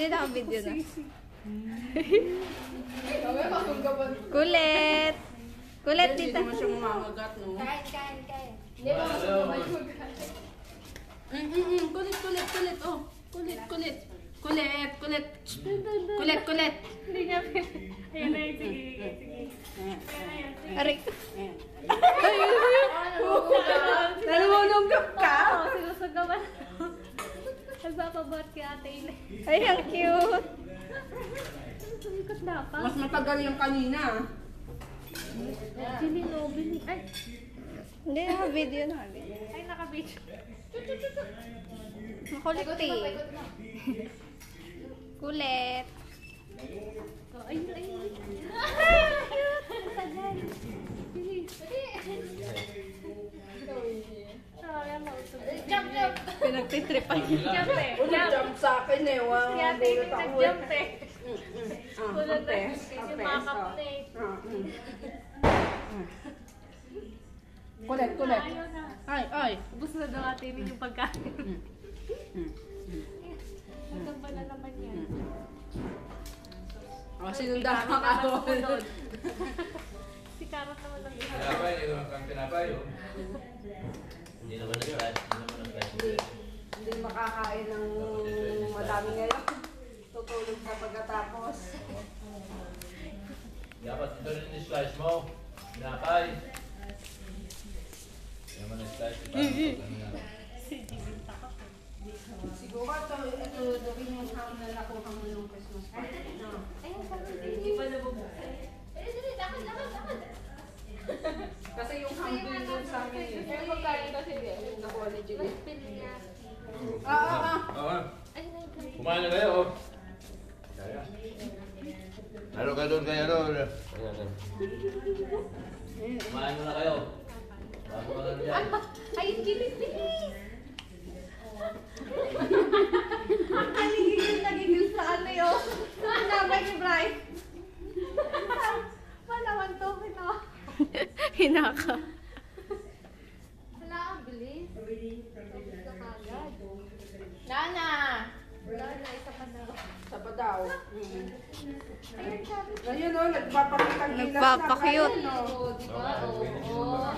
Hindi naka-video na. Kulit! Kulit, tita. Hindi naman siya mamagat, no? Kain. Hindi naman siya mamagat. Kulit, oh. Kulit. Hindi niya Ayan na yun, sige. Aray. Nalulunggap ka? Oo, sinusugawan. Nagpapabot kay Ate Ile. Ay, ang cute. Sumikot dapat. Mas matagal yung kanina. Bilinobin. Ay, Hindi naka-video na. ay naka-beach. Makulit eh. Kulit. Oh, ayun. Tagal. Jump! Pinagtitripan niya. Jump eh. Jump sa akin eh. Wow, Si Ate Ile nag-jump eh. Tulad na si Maka plate. Kulit. Ayaw na. Ay. Ubus na daw Ate Ile yung pagkain. Hanggang ba na naman yan? Sinundan ka ako. Si Karot naman lang isa. Tinapay, hindi naman kang tinapay. Hindi naman nag-flash. Hindi makakain ng madami ngayon. Tutulog sa pagkatapos. Dapat ito rin i-slice mo. Tinapay. Hindi naman nag-slice. Si Jimmy Taka. Siguro ito gawin yung ham na nakuha mo yung Christmas party. Ayun, sabi din. Hindi pa nabubuksan. Lakad. Kasi yung ham doon sa amin eh. Pero magkain kasi din. Na quality. Pin niya. Oo. Ay, naikan. Kumain na kayo. oh. Ano ka doon kayo doon? Kumain muna kayo. Bago ka na dyan. Ay, Jimmy, please! Nagigil sa ano yun? Ang nabay ni Bryce. Palawan to, ito. Hinaka. Wala, ang bilis. Bilis ka kagad. Nana! Wala na, isa pa na. Sa pa daw. Ayun, sabi. Ngayon o, nagpapakitang ilas na. Nagpapakute. Kaya, no? Oo, di ba? Oo.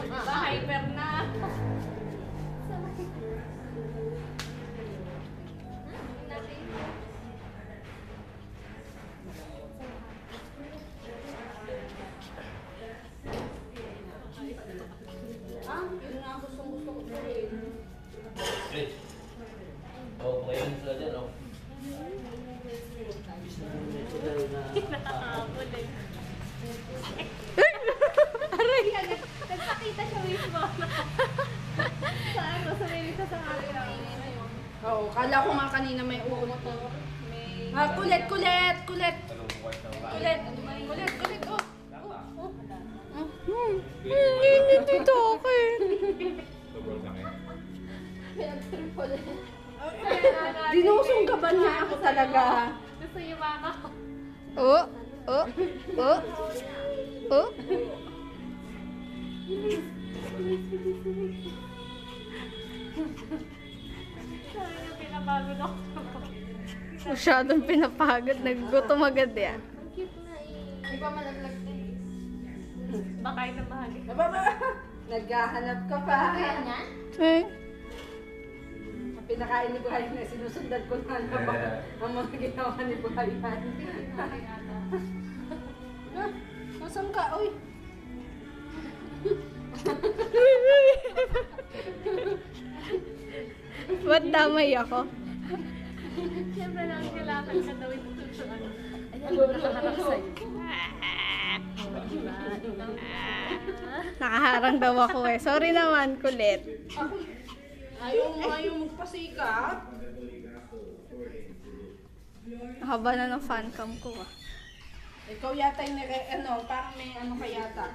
Diba, hyper na. Yun nga gusto ko rin. Eh. Oo, kayo sila dyan, oh. Nakakapon eh. Aray! Nagpakita siya mismo. Sa ano, sa may isa sa akin. Oo, kala ko nga kanina may uot. Kulit, oh. Init ito, okay. Dinusong ka ba niya ako talaga? Gusto niyo ba ako? Oh. Sabi niya, pinapagod ako. Masyadong pinapagod. Naggutom agad yan. Ang cute na eh. Di ba malaglag na eh? Baka yun ang bahagi. Naghahanap ka pa. yan? Eh. Ang pinakain ni Buhay na sinusundan ko na ba ang mga ginawa ni Buhay. Nasaan ka? Uy! Ba't damay ako? Siyempre lang kailangan ka daw ito sa ano. Ayan, nakaharap sa'yo. Nakaharang daw ako eh. Sorry naman, kulit. Ayaw magpasikap. Haba na ng fan cam ko ah. Ikaw yata yung parang may ano ka yata.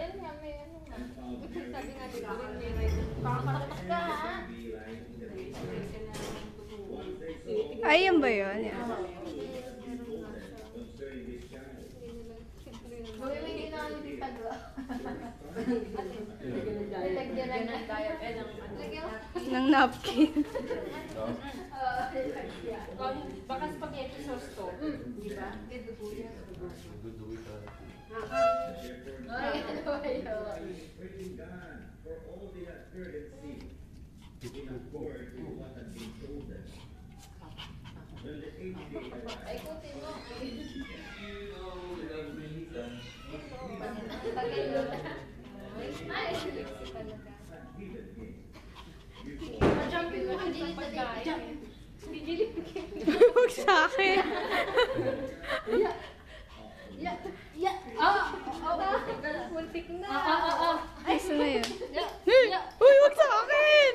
Yan nga, may ano nga. Sabi nga dito, may kakapatak ka ha. Ayun ba yun? Yan. Gawin mo yung inaano din tagla. Lagyan lang ng diet. Lagyan mo. ng napkin. No? Baka spaghetti sauce to. Di ba? Duduwi ka. Ay, ano ba yun? Ay, kutin mo. Tagay mo na. Ay, sexy talaga. Jumping mo, hindi nito pagkain. Huwag sa akin. Muntik na. Ay, saan na yun? Ya. Uy, huwag sa akin!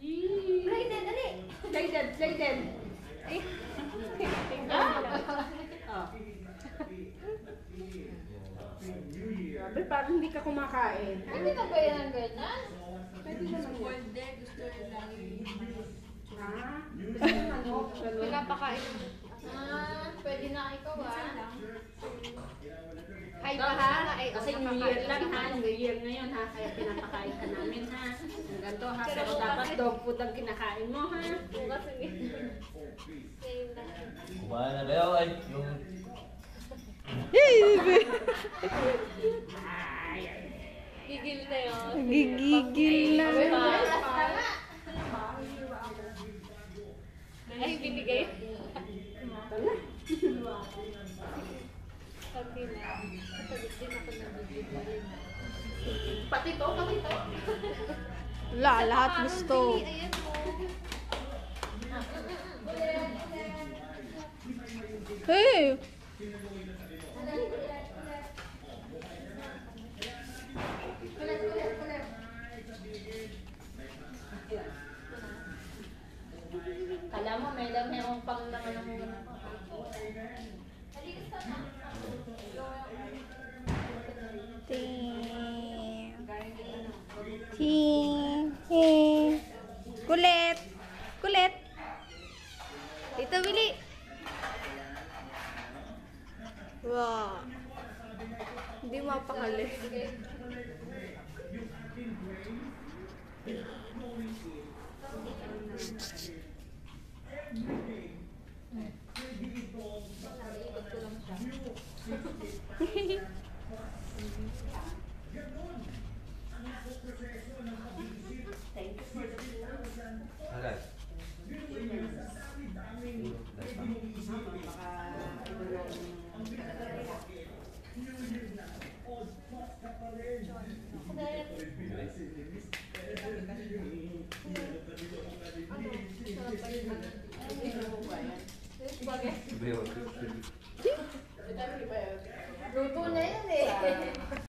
Play dead, dali. Play dead. Grabe, parang hindi ka kumakain. Hindi ka ba yan ang ganyan? Pwede naman yan. Ah, gusto mo manok, ganun. Pinapakain mo. Pwede na ikaw Ay, Ito ha, kasi New Year lang ha, New Year ngayon ha, kaya pinapakain ka namin ha. Ganito ha, pero dapat dog food ang kinakain mo ha. Bukas hindi. Same na. Kumain na kayo ay yung... Gigil na yun. Gigigil na. Ay, binigay. Tala. Sabi na. Sabi din ako nabibigay. Pati to. Wala, lahat gusto. Ayan mo. Hey! Kala mo, may lang yung pang naman ang mga Ting. Kulit. Kulit. Tito Willy. Wow. Hindi mapakali. Alas. Luto na yan eh.